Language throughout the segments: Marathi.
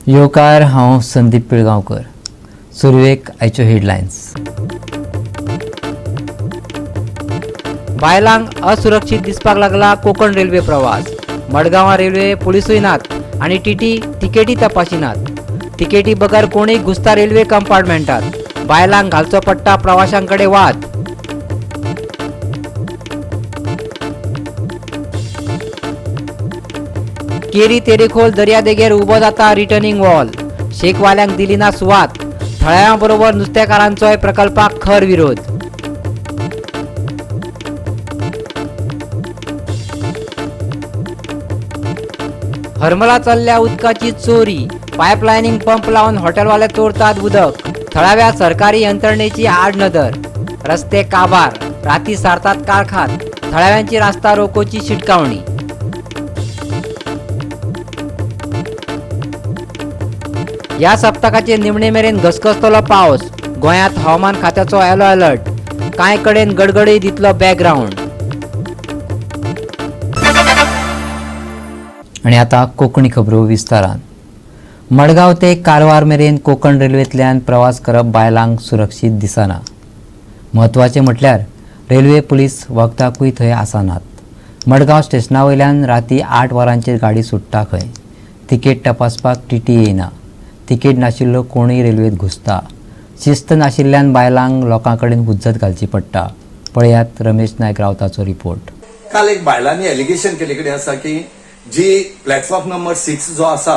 योकार हांव संदीप पिळगांवकर. सुरवेक आयच्यो हेडलायन्स. बायलांक असुरक्षीत दिसपाक लागला कोकण रेल्वे प्रवास. मडगांव रेल्वे पुलिसूय नात आनी टीटी तिकेटी तपाशिनात. तिकेटी बगर कोणीय घुसता रेल्वे कंपार्टमेंटात. बायलांक घालचो पडटा प्रवाशांकडे वाद. केरी तेरेखोल दर्यादेगेर उबो जाता रिटर्निंग वॉल. शेकवाल्यांक दिली ना सुवात. थळाव्यां बरोबर नुस्तेकारांचोय प्रकल्पाक खर विरोध. हरमला चल्ल्या उदकाची चोरी. पायपलायनिंग पंप लावन हॉटेलवाले चोरतात उदक. थळाव्या सरकारी यंत्रणेची आडनदर. रस्ते काबार. राती सारतात कारखात. थळाव्यांची रास्ता रोकोची शिटकावणी. या सप्तकाचे निमणे मेरेन घसघसतलो पावस. गोंयांत हवामान खात्याचो येलो अलर्ट. कांय कडेन गडगडय दितलो बॅकग्राऊंड. आणि आता कोंकणी खबरो विस्तारान. मडगांव ते कारवार मेरेन कोंकण रेल्वेंतल्यान प्रवास करप बायलांक सुरक्षीत दिसना. म्हत्वाचें म्हटल्यार रेल्वे पुलीस वखदाकूय थंय आसानात. मडगांव स्टेशना वयल्यान राती 8 वरांचेर गाडी सुट्टा खंय. तिकेट तपासपाक टीटी येना. तिकेट नाशिल्लो कोणूय रेल्वेत घुसता. शिस्त नाशिल्ल्यान बायलांक लोकां कडेन हुज्जत घालची पडटा. पळयात रमेश नायक रावताचो रिपोर्ट. काल एक बायलांनी एलिगेशन केले कडेन आसा की जी प्लॅटफॉर्म नंबर 6 जो आसा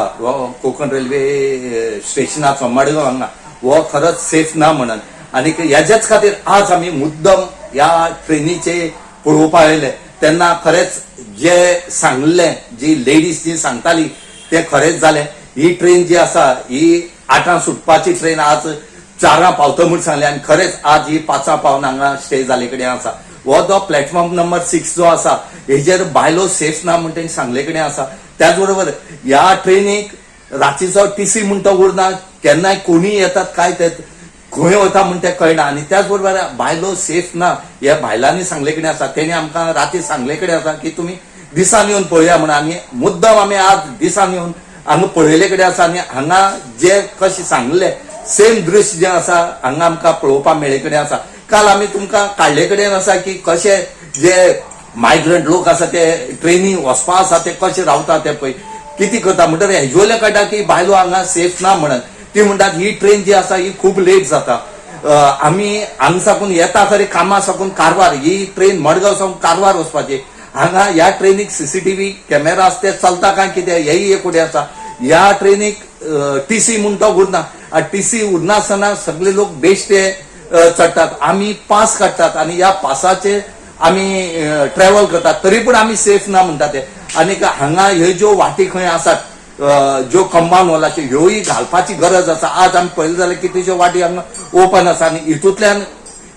कोकण रेल्वे स्टेशनाचो मडगांव हांगा हो खरंच सेफ ना म्हणून. आनी हेच्याच खातीर आज आमी मुद्दम ह्या ट्रेनीचे पळोवपाक आयले तेन्ना खरेंच जे सांगले जी लेडीज जी सांगताली ते खरेंच जालें. ही ट्रेन जी आसा ही 8 सुटपाची ट्रेन आज 4 पावता म्हणून सांगले आनी खरेंच आज ही 5 पावन हांगा स्टे जाले कडेन आसा. हो जो प्लॅटफॉर्म नंबर 6 जो आसा हेजेर बायलो सेफ ना म्हणून तेणी सांगले कडेन आसा. त्याच बरोबर ह्या ट्रेनीक रातीचो टीसी म्हणून तो उरना. केन्नाय कोणी येतात काय ते खंय वता म्हणून ते कळना. आनी त्याच बरोबर बायलो सेफ ना हे बायलांनी सांगले कडेन आसा. तेणी आमकां राती सांगले कडेन आसा की तुमी दिसान येवन पळया म्हणून. आनी मुद्दम आमी आज दिसान येवन हांगा पळयले कडेन आसा आनी हांगा जे कशें सांगले सेम दृश्य जे आसा हांगा आमकां पळोवपाक मेळ्ळे कडेन आसा. काल आमी तुमकां काडले कडेन आसा की कशे जे मायग्रंट लोक आसा ते ट्रेनी वचपा आसा ते कशे रावता ते पळय कितें करता म्हणटकीर हेज्यो कळटा की बायलो हांगा सेफ ना म्हणून. ती म्हणटात ही ट्रेन जी आसा ही खूब लेट जाता. आमी हांगा साकून येता खरें कामा साकून कारवार. ही ट्रेन मडगांव साकून कारवार वचपाची. हांगा ह्या ट्रेनीक सीसीटीव्ही कॅमेरा आसा ते चलता काय कितें हेय एक उडे आसा. ह्या ट्रेनीक टीसी म्हूण तो उरना. टीसी उरनासतना सगळे लोक बेश्टे चडटात. आमी पास काडटात आनी ह्या पासाचे आमी ट्रॅव्हल करतात तरी पूण आमी सेफ ना म्हणटा ते. आनी हांगा ह्यो ज्यो वाटी खंय आसात ज्यो कंपाऊंड वॉलाच्यो ह्योय घालपाची गरज आसा. आज आमी पळयले जाल्यार कितेंच्यो वाटी हांगा ओपन आसा आनी हितूंतल्यान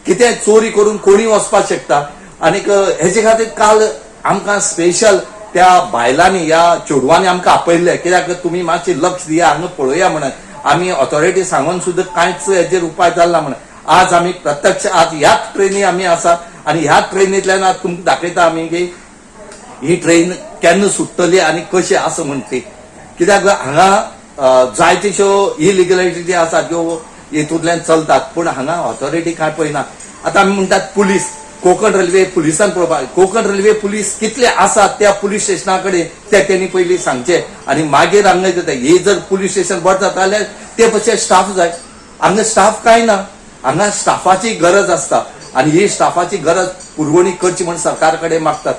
कितें चोरी करून कोणी वचपाक शकता. आनीक हेजे खातीर काल आमकां स्पेशल त्या बायलांनी ह्या चेडवांनी आमकां आपयल्ले कित्याक तुमी मातशें लक्ष दिया हांगा पळोवया म्हणून. आमी ऑथॉरिटी सांगून सुद्दां कांयच हेजेर उपाय जाल्ला म्हणून. आज आमी प्रत्यक्ष आज ह्याच ट्रेनी आमी आसा आनी ह्याच ट्रेनींतल्यान आज तुमकां दाखयता आमी की ही ट्रेन केन्ना सुट्टली आनी कशी आसा म्हण ती. कित्याक हांगा जायत्योश्यो इलिगलिटी आसात ज्यो हितूंतल्यान चलतात पूण हांगा ऑथॉरिटी कांय पळयना. आतां आमी म्हणटात पुलीस कोकण रेल्वे पुलिसान पळोवपाक. कोकण रेल्वे पुलीस कितले आसात त्या पुलीस स्टेशना कडेन ते तेणी पयलीं सांगचे आनी मागीर हांगा येता. हे जर पुलीस स्टेशन बरें जाता जाल्यार ते भशेन स्टाफ जाय. हांगा स्टाफ कांय ना. हांगा स्टाफाची गरज आसता आनी ही स्टाफाची गरज पुरवणी करची म्हणून सरकार कडेन मागतात.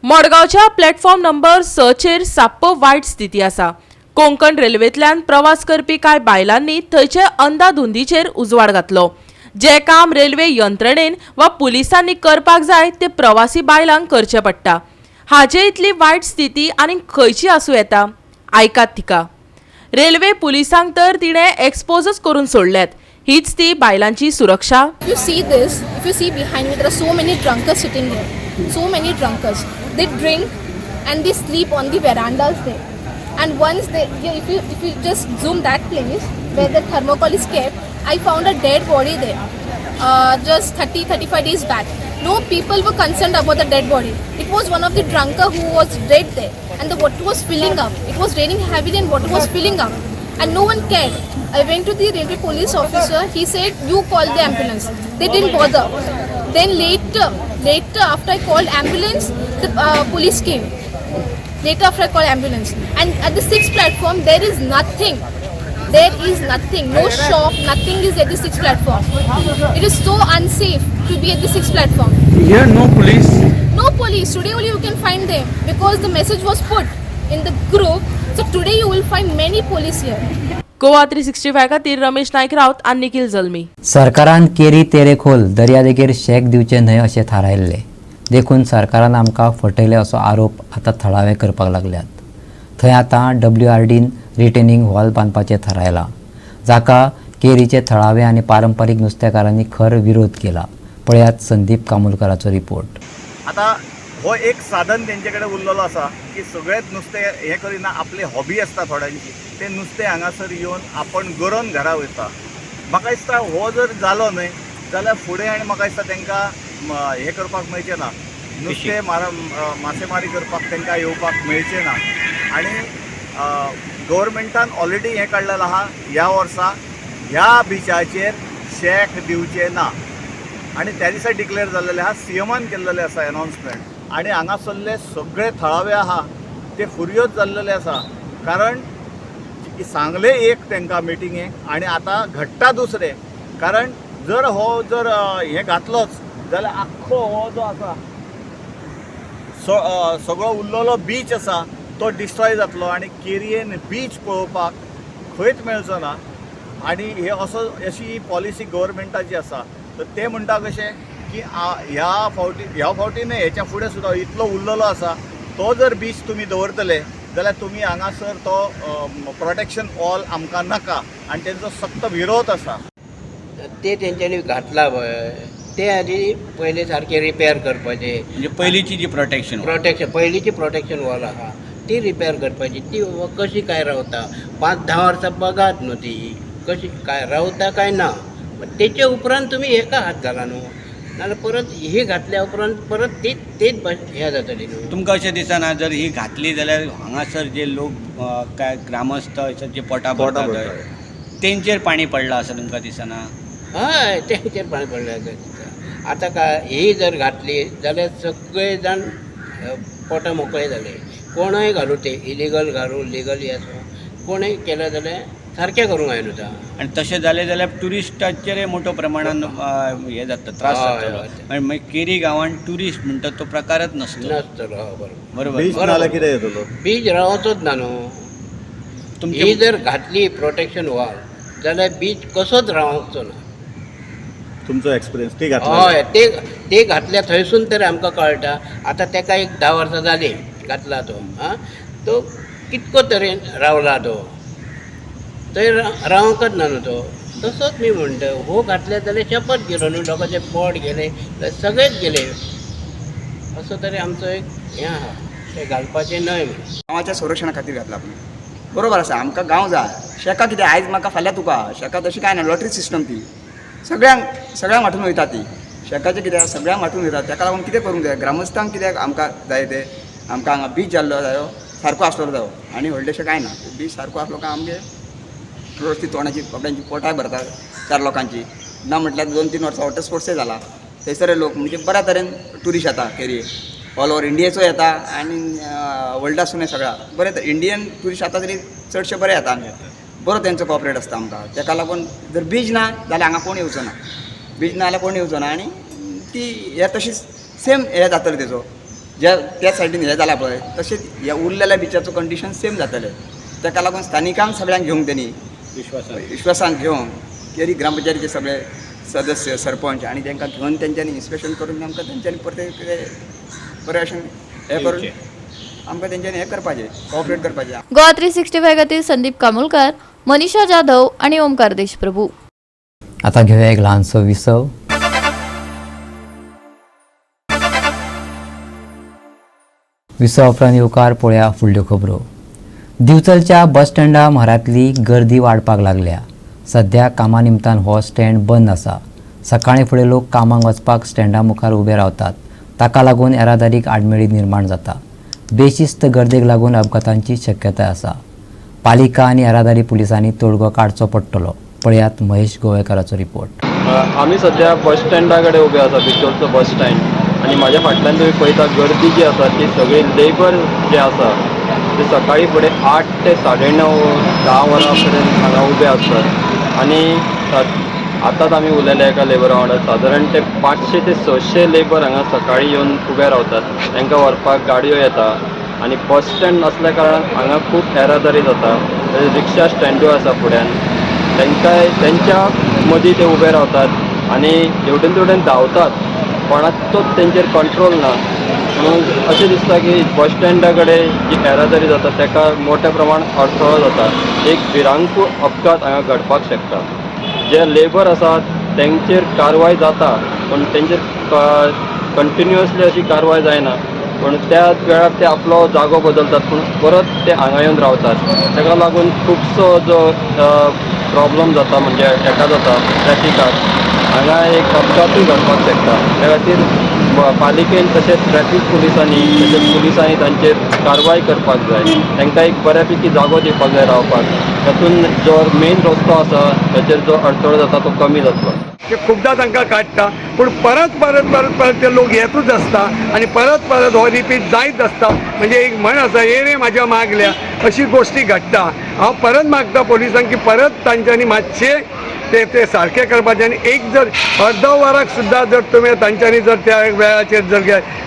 मडगांवच्या प्लॅटफॉर्म नंबर 6 चेर साप्प वायट स्थिती आसा. कोंकण रेल्वेंतल्यान प्रवास करपी कांय बायलांनी थंयचे अंधाधुंदीचेर उजवाड घातलो. जे काम रेल्वे यंत्रणेन वा पुलिसांनी करपाक जाय ते प्रवासी बायलांक करचें पडटा. हाचे इतली वायट स्थिती आनी खंयची आसूं येता? आयकात तिका. रेल्वे पुलिसांक तर तिणें एक्सपोजच करून सोडल्यात. हीच ती बायलांची सुरक्षा. If you see this, if you see behind me, there are so many drunkards sitting here. So many drunkards. They drink and they sleep on the verandas there. And once they, if you just zoom that place, where the thermocol is kept, I found a dead body there. Just 35 days back. No people were concerned about the dead body. It was one of the drunkard who was dead there, and the water was filling up. It was raining heavily and water was filling up, and no one cared. I went to the railway police officer. He said, "You call the ambulance." They didn't bother. Then later after I called ambulance, the police came. Later after I called ambulance, and at the 6th platform there is nothing. There is nothing, no shop, nothing is at the 6th platform. It is so unsafe to be at the 6th platform. Here no police. No police. Today only you can find them because the message was put in the group. So today you will find many police here. Goa 365 खातीर रमेश नायक रावत आनी निखिल जल्मी. सरकारान केरी तेरेखोल दर्यादेगेर शेक दिवचे न्हय अशें थारायल्लें. देखून सरकारान आमकां फटयले असो आरोप आतां थळावे करपाक लागल्यात. थंय आतां WRDन रिटेनिंग वॉल बांदपाचें थारायलां, जाका केरीचे थळावे आनी पारंपारीक नुस्तेकारांनी खर विरोध केला. पळयात संदीप कामुलकराचो रिपोर्ट. आता हो एक साधन तेंचे कडेन उरलेलो आसा की सगळेच नुस्तें हें करिना, आपली हॉबी आसता थोड्यांची, ते नुस्तें हांगासर येवन आपण गरोवन घरा वयता. म्हाका दिसता हो जर जालो न्हय जाल्यार फुडें आनी म्हाका दिसता तांकां हें करपाक मेळचें ना, नुस्तें मासेमारी करपाक तांकां येवपाक मेळचें ना. आनी गव्हर्मेंटान ऑलरेडी हें काडलेलें आहा ह्या वर्सा ह्या बिचाचेर शेक दिवचें ना, आनी त्या दिसा डिक्लेअर जाल्लेलें आहा, CMन केल्लेलें आसा अनाउन्समेंट. आनी हांगासरले सगळे थळावे आहा ते फुर्योज जाल्लेले आसा, कारण सांगले एक तांकां मिटिंगेक आनी आतां घडटा दुसरें. कारण जर हें घातलोच जाल्यार आख्खो हो जो आसा सगळो उरलेलो बीच आसा तो डिस्ट्रॉय जातलो आनी केरयेन बीच पळोवपाक खंयच मेळचो ना. आनी हे अशी पॉलिसी गव्हर्मेंटाची आसा. तर ते म्हणटा कशें की ह्या फावटी न्हय, हेच्या फुडें सुद्दां इतलो उरलेलो आसा तो जर बीच तुमी दवरतले जाल्यार तुमी हांगासर तो प्रोटेक्शन वॉल आमकां नाका, आनी तेंचो सक्त विरोध आसा. ते तेंच्यांनी घातला पळय ते आधी पयले सारके रिपेर करपाचे. म्हणजे पहिलीची जी प्रोटेक्शन पयलींची प्रोटेक्शन वॉल आहा ती रिपेर करपाची. ती कशी काय रावता 5-10 वर्सां बघात न्हू, ती कशी काय रावता काय ना. तेचे उपरांत तुमी हेका हात घाला न्हू, नाल्यार परत ही घातल्या उपरांत परत तेच हें जातली न्हू. तुमकां अशें दिसना जर ही घातली जाल्यार हांगासर जे लोक काय ग्रामस्थ जे पोटा भरता तेंचेर पाणी पडलां असं तुमकां दिसना? हय, तेंचेर पाणी पडलें दिसता. आतां काय ही जर घातली जाल्यार सगळे जाण पोटां मोकळे जाले. कोणय घालूं ते इलिगल घालूं लिगली आसूं कोणय केलें जाल्यार सारकें करूंक जाय. आणि तशें जालें जाल्यार ट्युरिस्टाचेर मोठो प्रमाणान हे जाता, त्रास जातलो. मागीर केरी गांवांत ट्युरिस्ट म्हणटा तो प्रकारच नसतलो. बरोबर. बीच नाल्यार कितें येतलो? बीच रावचोच ना न्हू. ही जर घातली प्रोटेक्शन वॉल जाल्यार बीच कसोच रावचो ना. तुमचो एक्सपिरियन्स ती घातला? हय, ते घातल्या थंयसून तरी आमकां कळटा. आतां ताका एक 10 वर्सां जाली घातला तो कितको तरेन रावला तो थंय रावंकच ना न्हू तो. तसोच मी म्हणटा हो घातले जाल्यार शपथ गेलो न्हू, लोकांचे पोट गेले सगळेच गेले. असो तरी आमचो एक हें आहा ते घालपाचें न्हय म्हणून. गांवाच्या संरक्षणा खातीर घातला आपूण. बरोबर आसा, आमकां गांव जाय. शेकां कितें आयज म्हाका फाल्यां तुका. शेकां तशी काय ना, लॉटरी सिस्टम ती सगळ्यांक वांटून वयता. ती शेकाचें कितें सगळ्यांक वांटून वयता. ताका लागून कितें करूंक जाय, ग्रामस्थांक कित्याक आमकां जाय ते आमकां हांगा बीच जाल्लो जायो, सारको आसलो जायो. आनी व्हडलेशें काय ना, बीच सारको आसलो काय आमगे वेवस्थीत तोंडाची बाबड्यांची पोटाय भरतात 4 लोकांची. ना म्हटल्यार 2-3 वर्सां वॉटर स्पोर्ट्सय जाला. थंयसर लोक म्हणजे बऱ्या तरेन ट्युरिस्ट येता केरी. ऑल ओवर इंडियेचो येता आनी वर्ल्डासून सगळ्या बरें. इंडियन ट्युरिस्ट आता तरी चडशे बरे येता. बरो तेंचो कॉपरेट आसता आमकां. ताका लागून जर बीच ना जाल्यार हांगा कोण येवचो ना. बीच ना जाल्यार कोण येवचो ना. आनी ती हे तशीच सेम हे जातलें तेजो त्या सायडीन हें जालां पळय तशेंच ह्या उरलेल्या बिचाचो कंडिशन सेम जातलें. ताका लागून स्थानिकांक सगळ्यांक घेवंक तेणी विश्वासान घेवन केरी ग्रामपंचायतीचे सगळे सदस्य सरपंच आनी तांकां घेवन तेंच्यांनी इन्स्पेक्शन करून आमकां तेंच्यांनी परत बरें अशें हें करून आमकां तेंच्यांनी हें करपाचें, कॉपरेट करपाचें. गोवा 365 खातीर संदीप कामुलकर, मनीषा जाधव आणि ओमकार देशप्रभू. आता घेऊया एक ल्हानसो विसव. विसव उपरांत येवकार पळोवया फुडल्यो खबरो. दिवचलच्या बस स्टँडा म्हारांतली गर्दी वाडपाक लागल्या. सध्या कामा निमतान हो स्टँड बंद आसा. सकाळीं फुडें लोक कामाक वचपाक स्टँडा मुखार उबे रावतात. ताका लागून येरादारीक आडमेळी निर्माण जाता. बेशिस्त गर्देक लागून अपघातांची शक्यताय आसा. पालिका आनी येरादारी पुलिसांनी तोडगो काडचो पडटलो. पळयात महेश गोवेकाराचो रिपोर्ट. आमी सध्या बस स्टँडा कडेन उबे आसा, बिचोलचो बस स्टँड. आनी म्हाज्या फाटल्यान तुमी पळयता गर्दी जी आसा ती सगळी लेबर जे आसा ते सकाळी फुडें 8 ते 9:30-10 वरां पर्यंत हांगा उबे आसतात. आनी आतांच आमी उलयले एका लेबरा वांगडा सादारण ते 500 ते 600 लेबर हांगा सकाळी येवन उबे रावतात. तांकां व्हरपाक गाडयो येता आनी बस स्टँड नसल्या कारणान हांगा खूब येरादारी जाता. रिक्षा स्टँडूय आसा फुड्यान, त्यांच्या मदीं ते उबे रावतात आनी हेवटेन तेवटेन धांवतात. कोणाचोच तेंचेर कंट्रोल ना. म्हणून अशें दिसता की बस स्टँडा कडेन जी येरादारी जाता ताका मोठ्या प्रमाणात अडथळो जाता. एक भिरांकूळ अपघात हांगा घडपाक शकता. जे लेबर आसात तेंचेर कारवाय जाता पूण तेंचेर कंटिन्युअसली अशी कारवाय जायना. पूण त्याच वेळार ते आपलो जागो बदलतात पूण परत ते हांगा येवन रावतात. ताका लागून खुबसो जो प्रॉब्लम जाता म्हणजे हेका जाता ट्रॅफिकाक. हांगा एक अपघातूय घडपाक शकता. त्या खातीर पालिकेन तशेंच ट्रॅफीक पुलिसांनी तशेंच पुलिसांनी तांचेर कारवाय करपाक जाय. तांकां एक बऱ्यापैकी जागो दिवपाक जाय रावपाक. तातूंत जो मेन रस्तो आसा ताचेर जो अडथळो जाता तो कमी जातलो. ते खूपदा तांकां काडटा पूण परत ते लोक येतूच आसता आनी परत हो रिपीट जायत आसता. म्हणजे एक म्हण आसा, येणे म्हाज्या मागल्या, अशी गोश्टी घडटा. हांव परत मागता पोलिसांक की परत तांच्यांनी मातशे ते सारकें करपाचें. आनी एक जर अर्द वराक सुद्दां जर तुमी तांच्यांनी जर त्या वेळाचेर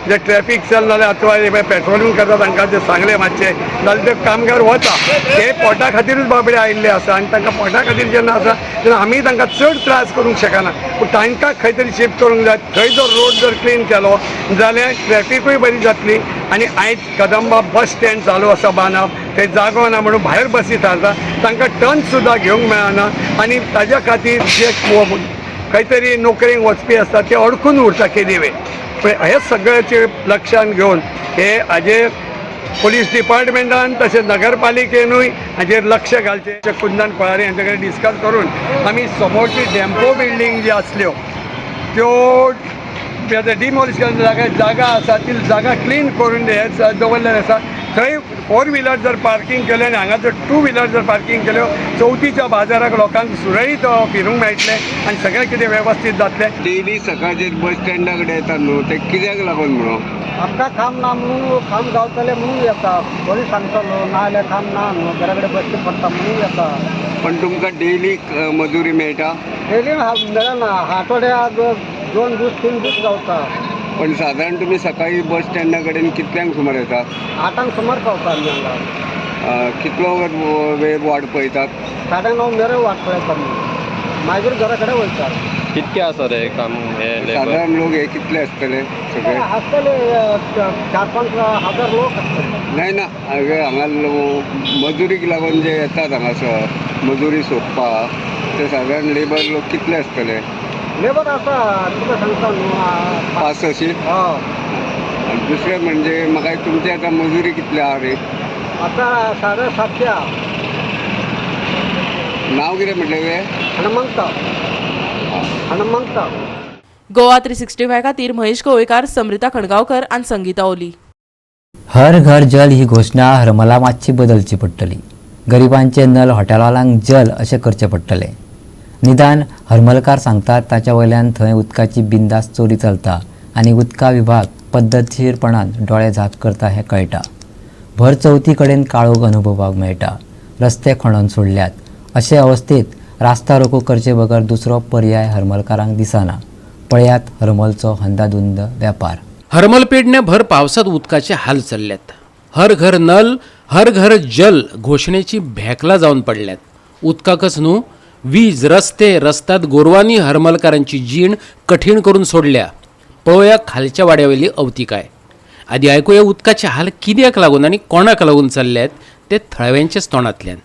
जर ट्रॅफीक सेल नाल्यार अथवा पेट्रोलिंग करता तांकां जर सांगलें मातशें जाल्यार ते कामगार वता. ते पोटा खातीरूच बाबडे आयिल्ले आसा आनी तांकां पोटा खातीर जेन्ना आसा तेन्ना आमी तांकां चड त्रास करूंक शकना. पूण तांकां खंय तरी शिफ्ट करूंक जाय. थंय जर रोड जर क्लीन केलो जाल्यार ट्रॅफिकूय बरी जातली. आनी आयज कदंबा बस स्टँड चालू आसा बांदप, थंय जागो ना म्हणून भायर बसी थारता. तांकां टर्न सुद्दां घेवंक मेळना आनी ताज्या खातीर जे खंय तरी नोकरेक वचपी आसता ते अडकून उरता केदी वेळ. हे सगळ्याचे लक्षांत घेवन हे हाजेर पुलीस डिपार्टमेंटान तशेंच नगरपालिकेनूय हाजेर लक्ष घालचें. कुंदन कोळारी हांचे कडेन डिस्कस करून आमी समोरची डॅम्पो बिल्डींग जी आसल्यो त्यो डिमॉलिश जागा आसा ती जागा क्लीन करून दवरलेली आसा. थंय 4 व्हिलर जर पार्किंग केलें आनी हांगा जर 2 व्हिलर जर पार्किंग केल्यो चवथीच्या बाजाराक लोकांक सुरळीत फिरूंक मेळटलें आनी सगळें कितें वेवस्थीत जातलें. डेली सकाळचेर बस स्टँडा कडेन येतात न्हू, ते कित्याक लागून म्हणून? आमकां काम ना म्हणून, काम जावतलें म्हणून येता. पोलीस सांगतलो नाजाल्यार काम ना न्हू, घरा कडेन बसचें पडटा म्हणून येता. पण तुमकां डेली मजुरी मेळटा? डेली मेळना, आठवड्याक 2 दीस 3 दीस गावता. पण साधारण तुम्ही सकाळी बस स्टँडा कडेन कितल्यांक सुमार येता? 8 सुमार पावता आमी हांगा. कितलो वेळ वाट पळयतात? 9:30 मेरेन वाट पळयता आमी. मागीर घरा कडेन वयता. कितके आसा रे काम हे लेबर? साधारण लोक हे कितले आसतले सगळे? आसतले 4-5 हजार लोक आसतले. नाही ना, हांगा मजुरीक लागून जे येतात हांगासर मजुरी सोदपाक ते साधारण लेबर लोक कितले आसतले? लेबर आसा तुका सांगता न्हू 500. हय. दुसरें म्हणजे म्हाका तुमची आतां मजुरी कितली आहा रे? आतां 750. नांव कितें म्हटलें तुवें? हनुमंता. गोवा 365 खातीर महेश गोवेकार, समृता खणगांवकर आनी संगीता ओली. हर घर जल ही घोशणा हरमला मातशी बदलची पडटली. गरिबांचे नल हॉटेलवाल्यांक जल अशें करचें पडटलें. निदान हरमलकार सांगतात ताच्या वयल्यान थंय उदकाची बिंदास चोरी चलता आनी उदका विभाग पद्दतशीरपणान डोळे झाक करता हें कळटा. भर चवथी कडेन काळोख अनुभवपाक मेळटा. रस्ते खणून सोडल्यात. अशे अवस्थेत रास्ता रोको करचे बगर दुसरो पर्याय हरमलकारांक दिसना. पळयात हरमलचो हंदाधुंद वेपार. हरमल पेडणे भर पावसात उदकाचे हाल चल्ल्यात. हर घर नल हर घर जल घोषणेची भेकला जावन पडल्यात. उदकाकच न्हू, वीज, रस्ते, रस्त्यात गोरवांनी हरमलकारांची जीण कठीण करून सोडल्या. पळोवया खालच्या वाड्यावयली अवतिकाय. आदी आयकुया उदकाचे हाल कित्याक लागून आनी कोणाक लागून चल्ल्यात ते थळव्यांच्याच तोंडांतल्यान.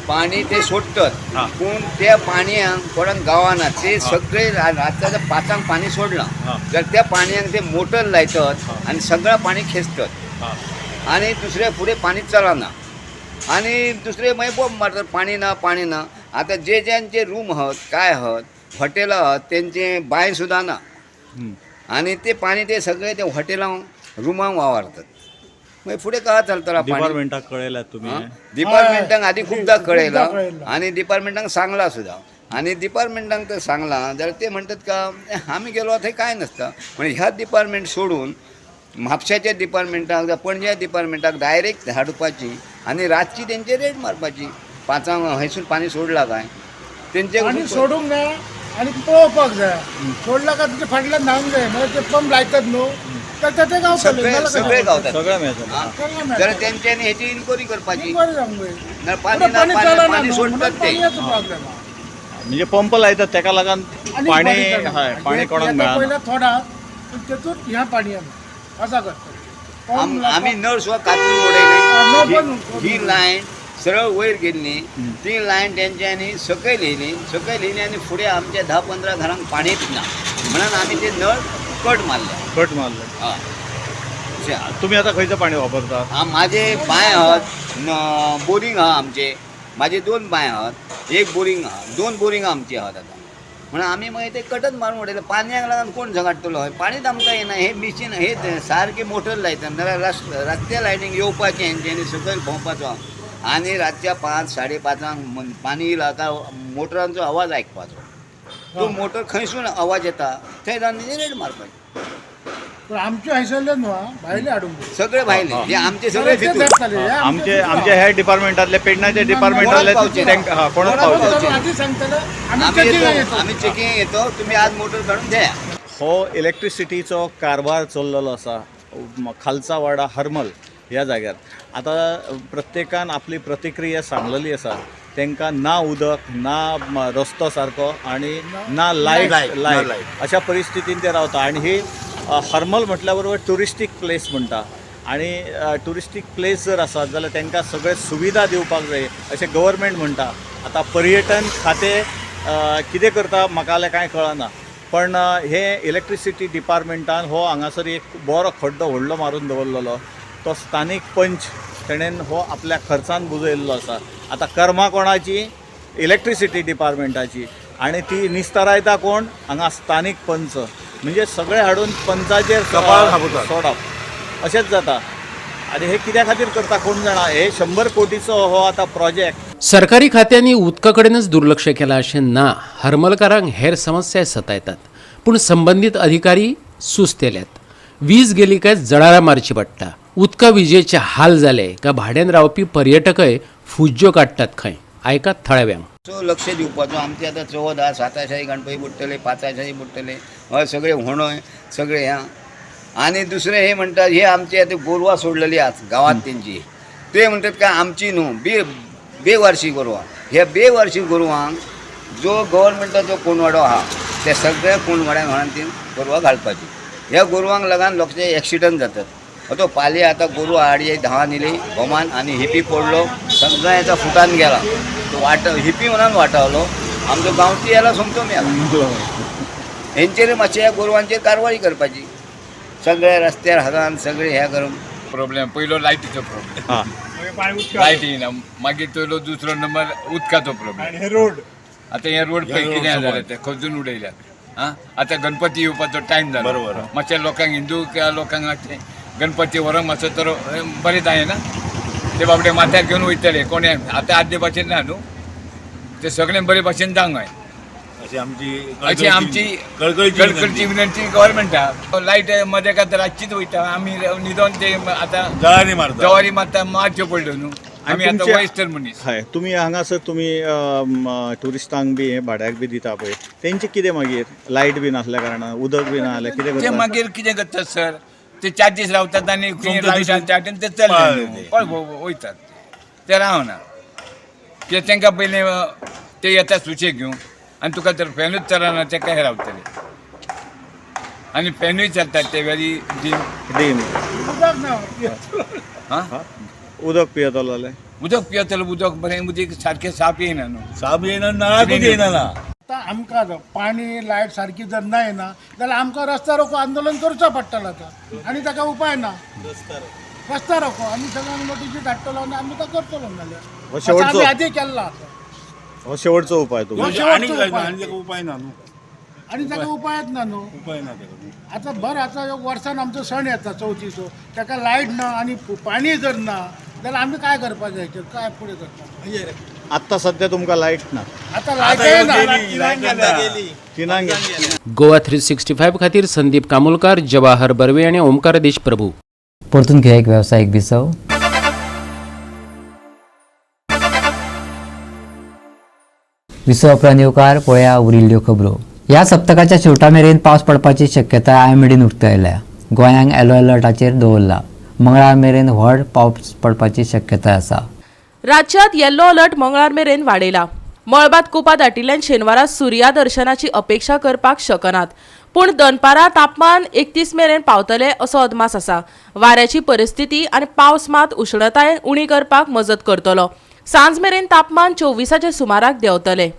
पाणी ते सोडतात पूण त्या पाणयाक कोणाक गावना. ते सगळे रातच्या 5 पाणी सोडलां तर त्या पाणयाक ते मोटर लायतात आनी सगळं पाणी खेचतात आनी दुसरे फुडें पाणी चलना. आनी दुसरे मागीर बोंब मारतात पाणी ना. आता जे ज्यांचे रूम आहात काय आहात हॉटेलां आहात त्यांचे बाय सुद्धा ना आणि ते पाणी ते सगळे ते हॉटेलांक रुमांक वावरतात मागीर फुडें कळत चलतला डिपार्टमेंटाक कळयला तुम्ही डिपार्टमेंटांक आधी खूपदा कळयला आणि डिपार्टमेंटांक सांगला सुद्धा आणि डिपार्टमेंटांक तर सांगला जाल्यार ते म्हणतात का आमी गेलो थंय काय नसता म्हणजे ह्या डिपार्टमेंट सोडून म्हापशाच्या डिपार्टमेंटाक जावं पणजे डिपार्टमेंटाक डायरेक्ट हाडपाची आणि रातची तेंचे रेड मारपाची 5 हयसून पाणी सोडला काय तेंचे पाणी सोडूंक जाय आणि पळोवपाक जाय सोडला का तुजे फाटल्यान धांवंक जाय म्हणजे ते पंप लायतात न्हू तर ते गावतले सगळे गावतात सगळं मेळटा जाल्यार तेंच्यांनी हेची इन्क्वायरी करपाची बरें जावंक जाय ना पाणी ना चलना पाणी न्हू, सोडतात म्हणून ते पाणयाचो प्रॉब्लेम आहा. म्हणजे पंप लायतात तेका लागून आणि पाणी चलना. हय पाणी कोणाक येता मेळना पयला थोडा तेतूंत ह्या पाणी येना असा करता आम्ही नळ सुद्धा कातरून नळ उडयली पण ही लायन सरळ वयर गेल्ली ती लायन तेंच्यांनी सकयल येयली आणि फुडें आमच्या 10-15 घरांक पाणीच ना म्हणून आम्ही ते नळ कट मारले हय तुम्ही आता खंयचं पाणी वापरता माझे बांय आहात बोरींग आहा आमचे माझे 2 बांय आहात 1 बोरींग आहा 2 बोरींग आमची आहात आता म्हणून आम्ही मागीर ते कटच मारून उडयले पानयाक लागून कोण झगडटलो हय पाणीच आमकां येना हे मिशीन हे सारके मोटर लायतात नाल्यार रस्त्या लायटींक येवपाचें हेंच्यांनी सकयल भोंवपाचो आणि रातच्या 5-5:30 पाणी येयला काय मोटरांचो आवाज आयकपाचो तो मोटर खंयसून आवाज येता थंय जावन तेजी रेड मारपाची पण आमचे हयसरले न्हू भायले हाडूंक जाय सगळे भायले जे आमचे सगळे ते भितूर धरताले, हे आमचे ह्या डिपार्टमेंटातले पेडण्याच्या डिपार्टमेंटातले कोणाच पावचे आधी सांगतले आम्ही आम्ही checking येतो येतो. आम्ही चेकिंग येतो तुम्ही आज मोटर काढून द्या हो इलेक्ट्रिसिटीचो कारभार चल्लेलो आसा खालचा वाडा हरमल ह्या जाग्यार आता प्रत्येकान आपली प्रतिक्रिया सांगलेली आसा तांकां ना उदक ना रस्तो सारको आणि ना लायट अशा परिस्थितीन ते रावता आणि ही हरमल म्हटल्या बरोबर ट्युरिस्टीक प्लेस म्हणटा आणि ट्युरिस्टीक प्लेस जर आसा जाल्यार तांकां सगळे सुविधा दिवपाक जाय अशें गव्हर्मेंट म्हणटा आता पर्यटन खातें कितें करता म्हाका जाल्यार कांय कळना पण हे इलेक्ट्रिसिटी डिपार्टमेंटान हो हांगासर एक बरो खड्डो व्हडलो मारून दवरलेलो तो स्थानीक पंच तेणेन हो आपल्या खर्चान बुजयल्लो आसा आता कर्मा कोणाची इलेक्ट्रिसिटी डिपार्टमेंटाची आणि ती निस्तारायता कोण हांगा स्थानीक पंच म्हणजे सगळे हाडून पंचाचेर सोडप अशेंच जाता आणि हे कित्या खातीर करता कोण जाणा हे 100 कोटीचो हो आता प्रोजेक्ट सरकारी खात्यांनी उदकाकडेनच दुर्लक्ष केलां अशें ना हरमलकारांक हेर समस्या सतायतात पूण संबंदीत अधिकारी सुस्त केल्यात वीज गेली काय जळारां मारची पडटा उदका विजेचे हाल जाले काय भाड्यान रावपी पर्यटकय फुज्ज्यो काडटात खंय आयकात थळाव्यांक सो लक्ष दिवपाचो आमचे आता 14-27 गणपती बुडटले 5 बुडटले हय सगळे होणय सगळे ह्या आणि दुसरे हे म्हणतात हे आमचे आता गोरवां सोडलेली आहात गावात त्यांची ते म्हणतात काय आमची न्हू बेवारशी गोरवां ह्या बेवारशी गोरवांक जो गव्हर्मेंटाचो कोणवाडो आहा त्या सगळ्या कोणवाड्यांक व्हरून ती गोरवां घालपाची ह्या गोरवांक लागून लोकांचे एक्सिडंट जातात तो पाली आता गोरू आडी धावान येयली भोमान आणि हिपी पडलो सगळ्या याचा फुटान गेला तो हिपी म्हणून वाटावलो आमचो गांवठी याला सोमतो मेला हेंचेर मातशें ह्या गोरवांचेर कारवाई करपाची सगळे रस्त्यार हातान सगळे ह्या करून प्रॉब्लेम पयलो लायटीचो प्रॉब्लेम लायट येना मागीर तो दुसरो नंबर उदकाचो प्रॉब्लेम हे रोड आतां हे रोड पळय कितें जालें ते खजून उडयल्यात आतां गणपती येवपाचो टायम जालो बरोबर मातशें लोकांक हिंदू लोकांक मातशें गणपती व्हरोंक मातसो तर बरें जायना ते बाबडे माथ्याक घेवन वयतले कोणे आतां आदले भाशेन ना न्हू ते सगळें बरे भाशेन जावंक जाय अशी आमची कळकळची विनंती गव्हर्मेंटाक लायट मध्ये का रातचीच वयता आमी न्हिदोन ते आतां जवारी मारता मारच्यो पडल्यो न्हू आमी आतां वयस्टर मनीस हय तुमी हांगासर तुमी ट्युरिस्टांक बी हे भाड्याक बी दिता पळय तेंचे कितें मागीर लायट बी नासल्या कारणान उदक बी ना जाल्यार कितें ते करता मागीर कितें करतात सर ते चार्जीस रावतात आनी लायटान ते चल्ले पळय वयतात ते रावना ते तांकां पयलीं ते येता सुशेग घेवन आनी तुका तर फॅनूच चलना ते काय रावतले आनी फॅनूय चलतात ते वेरी डीम उदक पियेतलो जाल्यार उदक पियतलो उदक बरें उदक सारकें साफ येयना न्हू साप येयना नळाकूच येयना आतां आमकां पाणी लायट सारकी जर ना येना जाल्यार आमकां रस्ता रोको आंदोलन करचो पडटलो आतां आनी ताका उपाय ना रस्ता रोको आमी सगळ्यांक नोटीसी धाडटलो आनी आमी तो करतलो नाल्यार आमी आदी केल्लो आसा हो शेवटचो उपाय ह्यो शेवटचो उपाय ना न्हू आणि ताका उपायच ना न्हू आता भर आता एक वर्सान आमचो सण येता चवथीचो ताका लायट ना आणि पाणी जर ना जाल्यार आमी काय करपाक जाय काय फुडें करपाक आत्ता सध्या तुमकां लाईट ना आता लायट तिनांग गोवा 365 खातीर संदीप कामुलकार, जवाहर बर्वे आणि ओमकार देशप्रभू. परतून घेऊया एक व्यावसायिक विसव. विसव उपरांत येवकार पळया उरिल्ल्यो खबरो. ह्या सप्तकाच्या शेवटा मेरेन पावस पडपाची शक्यताय आयएमडीन उक्तायल्या. गोंयांक येलो अलर्टाचेर दवरला. मंगळार मेरेन व्हड पावस पडपाची शक्यताय आसा. राज्यात येल्लो अलर्ट मंगळार मेरेन वाडयला. मळबात कुपा दाटिल्ल्यान शेनवारा सुर्या दर्शनाची अपेक्षा करपाक शकनात. पूण दनपारां तापमान 31 मेरेन पावतले असो अदमास आसा. वाऱ्याची परिस्थिती आनी पावस मात उश्णताय उणी करपाक मजत करतलो. सांज मेरेन तापमान 24च्या सुमाराक देंवतले.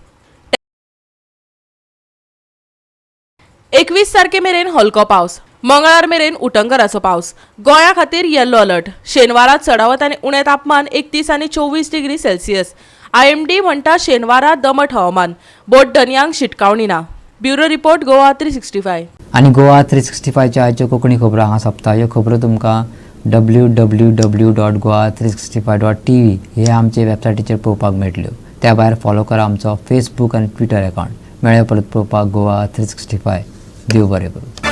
21 तारखे मेरेन हलको पावस. मंगळार मेरेन उटंगराचो पावस. गोंया खातीर येल्लो अलर्ट. शेनवारा चडावत आनी उणें तापमान 31 आनी 24 डिग्री सेल्सियस. आयएमडी म्हणटा शेनवारा दमट हवामान. बोट दर्यांक शिटकावणी ना. Bureau report Goa 365. आणि गोवा 365च्या आयच्यो कोंकणी खबरो हांगा सोंपता. ह्यो खबरो तुमकां www.goa365.tv हे आमचे वेबसायटीचेर पळोवपाक मेळटल्यो. त्या भायर फॉलो करा आमचो फेसबूक आनी ट्विटर अकावंट. मेळ्ळे परत पळोवपाक गोवा 365. देव बरें करूं.